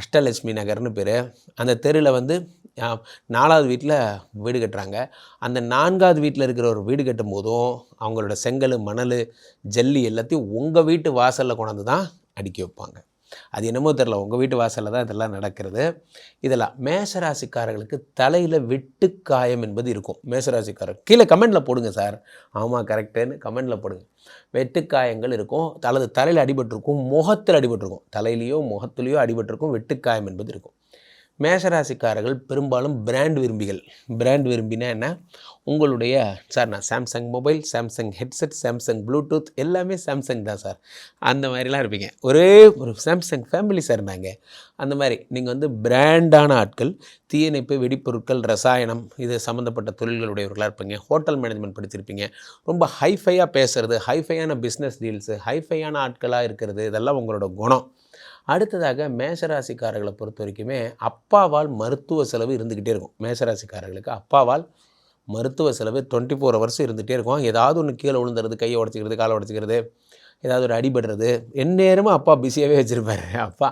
அஷ்டலட்சுமி நகர்னு பேர். அந்த தெருவில் வந்து 4வது வீட்டில் வீடு கட்டுறாங்க. அந்த 4வது வீட்டில் இருக்கிற ஒரு வீடு கட்டும் போதும் அவங்களோட செங்கல், மணல், ஜல்லி எல்லாத்தையும் உங்கள் வீட்டு வாசலில் கொண்டாந்து தான் அடுக்கி வைப்பாங்க. அது என்னமோ தெரில, உங்கள் வீட்டு வாசலில் தான் இதெல்லாம் நடக்கிறது. இதெல்லாம் மேஷராசிக்காரர்களுக்கு தலையில் வெட்டுக்காயம் என்பது இருக்கும். மேஷராசிக்காரர் கீழே கமெண்டில் போடுங்க சார், ஆமாம் கரெக்டுன்னு கமெண்டில் போடுங்க. வெட்டுக்காயங்கள் இருக்கும், அல்லது தலையில் அடிபட்டிருக்கும், முகத்தில் அடிபட்டிருக்கும், தலையிலையோ முகத்துலேயோ அடிபட்டிருக்கும், வெட்டுக்காயம் என்பது இருக்கும். மேஷராசிக்காரர்கள் பெரும்பாலும் பிராண்ட் விரும்பிகள். பிராண்ட் விரும்பினா என்ன, உங்களுடைய சார் நான் Samsung mobile, Samsung headset, Samsung Bluetooth எல்லாமே சாம்சங் தான் சார், அந்த மாதிரிலாம் இருப்பீங்க. ஒரே ஒரு சாம்சங் ஃபேமிலி சார் நாங்கள். அந்த மாதிரி நீங்கள் வந்து பிராண்டான ஆட்கள். தீயணைப்பு, வெடிப்பொருட்கள், ரசாயனம் இது சம்மந்தப்பட்ட தொழில்களுடையவர்களாக இருப்பீங்க. ஹோட்டல் மேனேஜ்மெண்ட் படிச்சிருப்பீங்க. ரொம்ப ஹைஃபையாக பேசுகிறது, ஹைஃபையான பிஸ்னஸ் டீல்ஸு, ஹைஃபையான ஆட்களாக இருக்கிறது, இதெல்லாம் உங்களோட குணம். அடுத்ததாக மேஷராசிக்காரர்களை பொறுத்த வரைக்குமே அப்பாவால் மருத்துவ செலவு இருந்துக்கிட்டே இருக்கும். மேஷராசிக்காரர்களுக்கு அப்பாவால் மருத்துவ செலவு 24 ஹவர்ஸ் இருந்துகிட்டே இருக்கும். ஏதாவது ஒன்று கீழே விழுந்துறது, கையை உடச்சிக்கிறது, காலை உடச்சிக்கிறது, ஏதாவது ஒரு அடிபடுறது, எந்நேரமும் அப்பா பிஸியாகவே வச்சுருப்பார். அப்பா